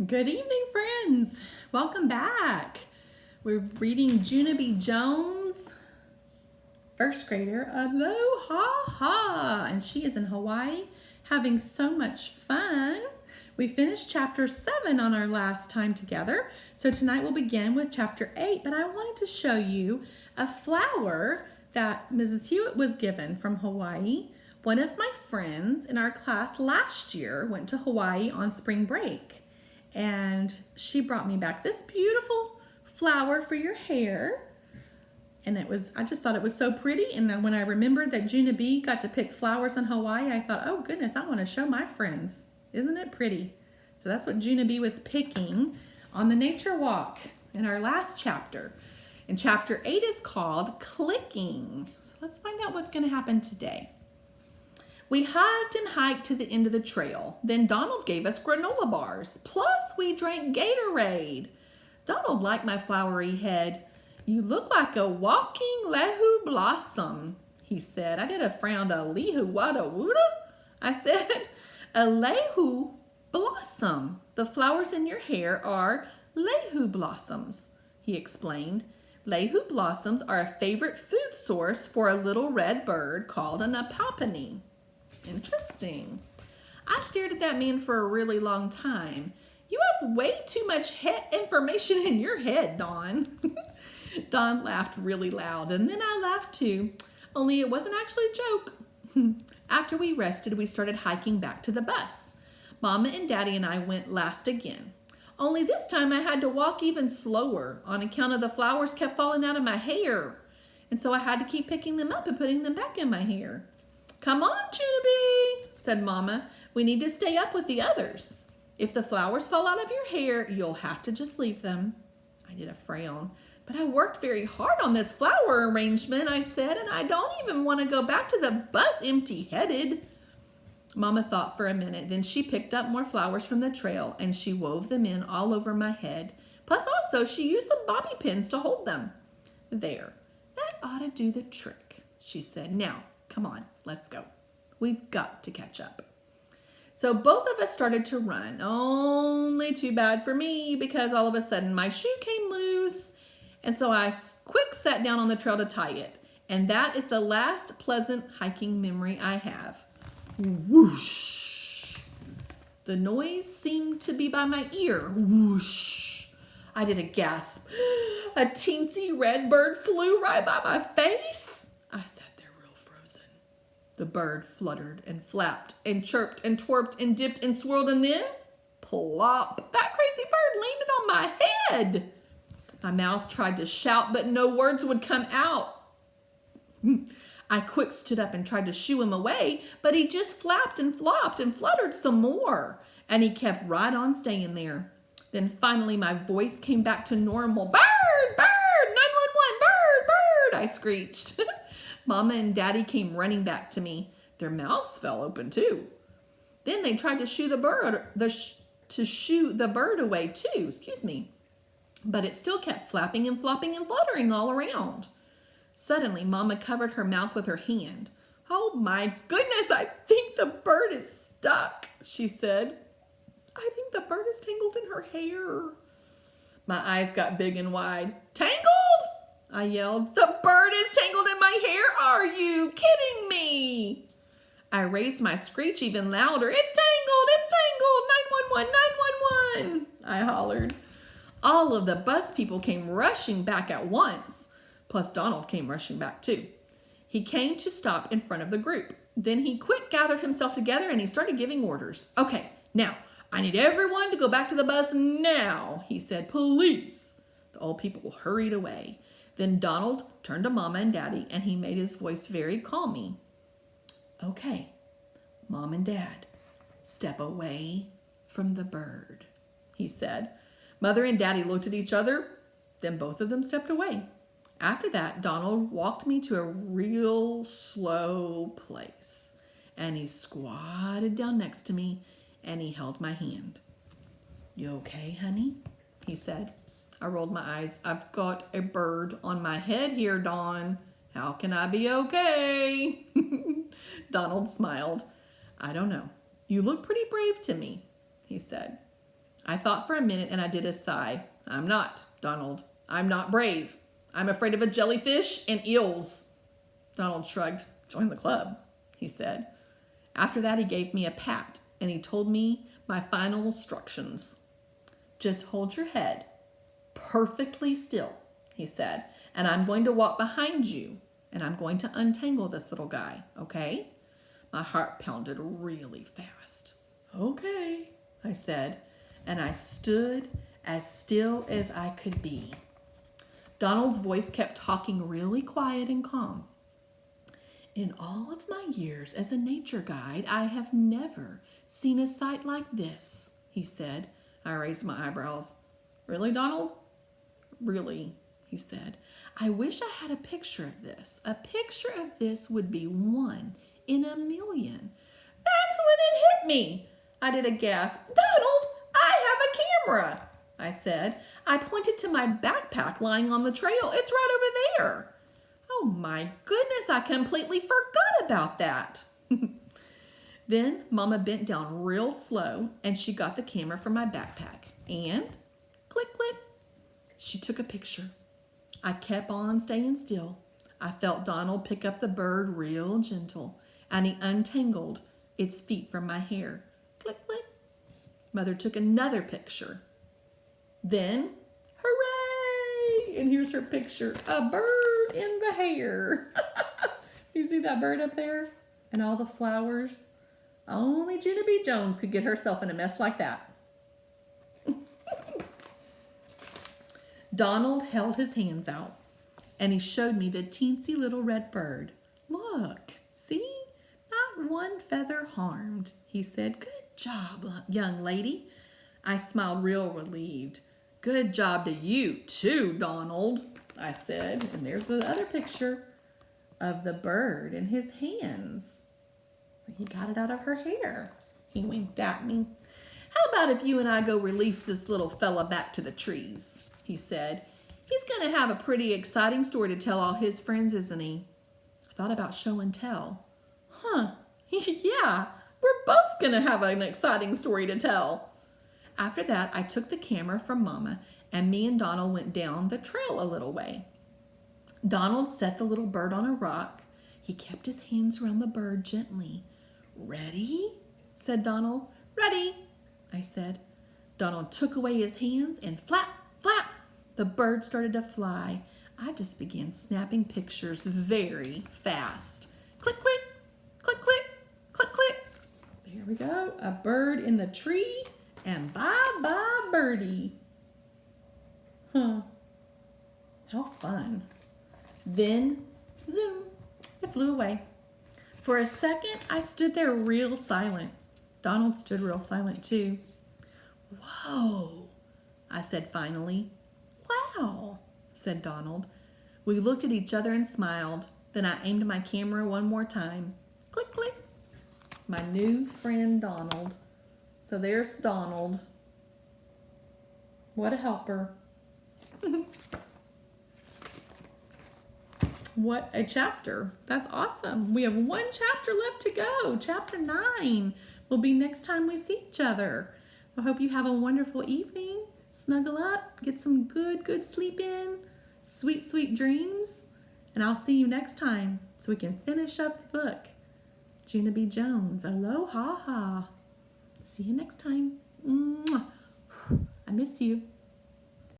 Good evening, friends. Welcome back. We're reading Junie Jones, first grader, Aloha-ha-ha, and she is in Hawaii having so much fun. We finished chapter 7 on our last time together, so tonight we'll begin with chapter 8, but I wanted to show you a flower that Mrs. Hewitt was given from Hawaii. One of my friends in our class last year went to Hawaii on spring break. And she brought me back this beautiful flower for your hair. And I just thought it was so pretty. And when I remembered that Junie got to pick flowers in Hawaii, I thought, oh goodness, I want to show my friends. Isn't it pretty? So that's what Junie was picking on the nature walk in our last chapter. And chapter 8 is called Clicking. So let's find out what's going to happen today. We hiked and hiked to the end of the trail. Then Donald gave us granola bars. Plus, we drank Gatorade. Donald liked my flowery head. You look like a walking lehu blossom, he said. I did a frown, a lihu wada wuda. I said, a lehu blossom. The flowers in your hair are lehu blossoms, he explained. Lehu blossoms are a favorite food source for a little red bird called an apapani. Interesting. I stared at that man for a really long time. You have way too much information in your head, Don. Don laughed really loud, and then I laughed too, only it wasn't actually a joke. After we rested, we started hiking back to the bus. Mama and Daddy and I went last again. Only this time I had to walk even slower on account of the flowers kept falling out of my hair. And so I had to keep picking them up and putting them back in my hair. Come on, Junie, said Mama. We need to stay up with the others. If the flowers fall out of your hair, you'll have to just leave them. I did a frown. But I worked very hard on this flower arrangement, I said, and I don't even want to go back to the bus empty-headed. Mama thought for a minute. Then she picked up more flowers from the trail, and she wove them in all over my head. Plus also, she used some bobby pins to hold them. There, that ought to do the trick, she said. Now, come on, let's go. We've got to catch up. So both of us started to run. Only too bad for me because all of a sudden my shoe came loose. And so I quick sat down on the trail to tie it. And that is the last pleasant hiking memory I have. Whoosh. The noise seemed to be by my ear. Whoosh. I did a gasp. A teensy red bird flew right by my face. I sat there real frozen. The bird fluttered and flapped and chirped and twerped and dipped and swirled, and then plop, that crazy bird landed on my head. My mouth tried to shout, but no words would come out. I quick stood up and tried to shoo him away, but he just flapped and flopped and fluttered some more, and he kept right on staying there. Then finally my voice came back to normal. Bird, bird, 911, bird, bird, I screeched. Mama and Daddy came running back to me. Their mouths fell open too. Then they tried to shoo the bird away too, but it still kept flapping and flopping and fluttering all around. Suddenly, Mama covered her mouth with her hand. Oh my goodness, I think the bird is stuck, she said. I think the bird is tangled in her hair. My eyes got big and wide. Tangled? I yelled. The bird is tangled in my hair. Are you kidding me? I raised my screech even louder. It's tangled. It's tangled. 911, 911. I hollered. All of the bus people came rushing back at once. Plus Donald came rushing back too. He came to stop in front of the group. Then he quick gathered himself together and he started giving orders. Okay, now I need everyone to go back to the bus now, he said. Please. The old people hurried away. Then Donald turned to Mama and Daddy and he made his voice very calming. Okay, Mom and Dad, step away from the bird, he said. Mother and Daddy looked at each other, then both of them stepped away. After that, Donald walked me to a real slow place, and he squatted down next to me, and he held my hand. You okay, honey? He said. I rolled my eyes. I've got a bird on my head here, Don. How can I be okay? Donald smiled. I don't know. You look pretty brave to me, he said. I thought for a minute and I did a sigh. I'm not, Donald. I'm not brave. I'm afraid of a jellyfish and eels. Donald shrugged. Join the club, he said. After that, he gave me a pat and he told me my final instructions. Just hold your head perfectly still, he said, and I'm going to walk behind you and I'm going to untangle this little guy, okay? My heart pounded really fast. Okay, I said, and I stood as still as I could be. Donald's voice kept talking really quiet and calm. In all of my years as a nature guide, I have never seen a sight like this, he said. I raised my eyebrows. Really, Donald? Really, he said. I wish I had a picture of this. A picture of this would be 1 in a million. That's when it hit me. I did a gasp. Donald, I have a camera, I said. I pointed to my backpack lying on the trail. It's right over there. Oh my goodness, I completely forgot about that. Then Mama bent down real slow and she got the camera from my backpack and click, click, she took a picture. I kept on staying still. I felt Donald pick up the bird real gentle and he untangled its feet from my hair. Click, click. Mother took another picture. Then, hooray! And here's her picture, a bird in the hair. You see that bird up there? And all the flowers? Only Junie B. Jones could get herself in a mess like that. Donald held his hands out and he showed me the teensy little red bird. Look, see? Not one feather harmed, he said. Good job, young lady. I smiled real relieved. Good job to you too, Donald, I said. And there's the other picture of the bird in his hands. He got it out of her hair. He winked at me. How about if you and I go release this little fella back to the trees, he said. He's going to have a pretty exciting story to tell all his friends, isn't he? I thought about show and tell. Huh, yeah, we're both going to have an exciting story to tell. After that, I took the camera from Mama and me and Donald went down the trail a little way. Donald set the little bird on a rock. He kept his hands around the bird gently. Ready? Said Donald. Ready, I said. Donald took away his hands and flap, flap, the bird started to fly. I just began snapping pictures very fast. Click, click, click, click, click, click. There we go. A bird in the tree and bye-bye birdie. Huh. How fun. Then, zoom, it flew away. For a second, I stood there real silent. Donald stood real silent too. Whoa, I said finally. Wow, said Donald. We looked at each other and smiled. Then I aimed my camera one more time. Click, click. My new friend Donald. So there's Donald. What a helper. What a chapter. That's awesome. We have 1 chapter left to go. Chapter 9 will be next time we see each other. I hope you have a wonderful evening. Snuggle up, get some good sleep in. Sweet, sweet dreams. And I'll see you next time so we can finish up the book. Junie B. Jones, Aloha-ha-ha. See you next time. Mwah. I miss you.